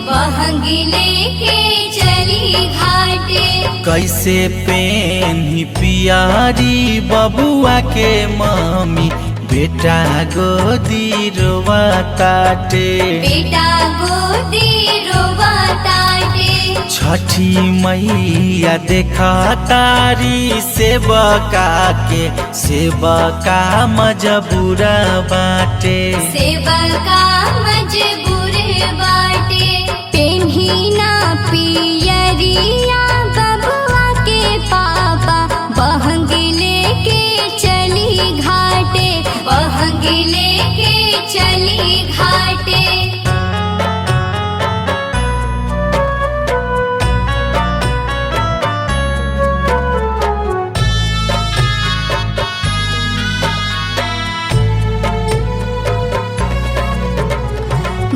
बहंगी लेके चली घाटे। कैसे पेन्ही पियारी बबुआ के मम्मी बेटा गोदी रोवा ताटे। बेटा गोदी रोवा ताटे। छठी मैया देखा तारी सेवका के सेवका मजबूरा बाटे। सेवका मजबूर बाटे। पेन्ही ना पियरिया बबुआ के पापा बहंगी लेके चली घाटे। बहंगी लेके चली घाटे।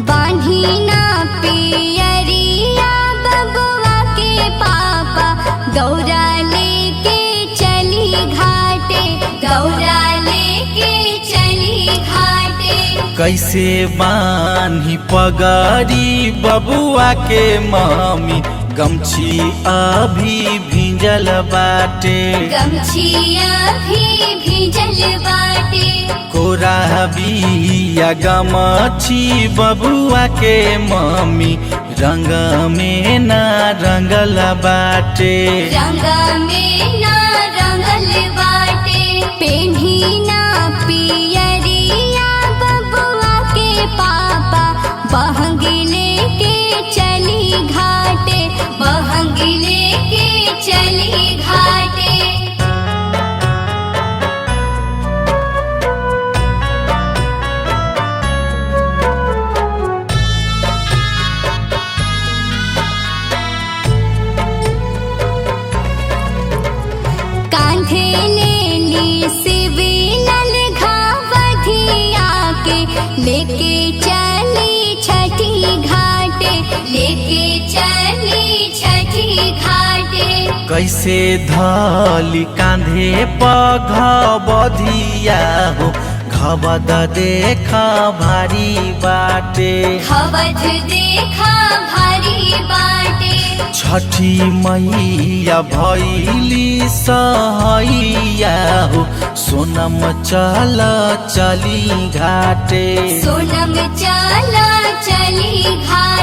बांधी ना पियरिया बबुआ के पापा दौरा लेके चली घाटे। दौरा लेके चली घाटे। कैसे बान्ही पगड़ी बबुआ के मम्मी गमछी अभी भिंजल बाटे। गमछिया भी भिजल बाटे। कोरा बिया गमछी बबुआ के मम्मी रंग में ना रंगल बाटे। रंग में ना रंगल बाटे। पेन्ही ना पियरिया बबुआ के पापा बहंगी लेके चली घाटे। बहंगी लेके चली घाटे। कांधे ले ली सिविलल घावधिया के लेके चली छठी घाटे। लेके चली छठी घाटे। कैसे धली कांधे पघबधिया हो घबद देखा भारी बाटे। खवध देखा भारी बाटे। छठी मैया भैली सहैया हो सोनम चल चली घाटे। सोनम चला चली घाटे।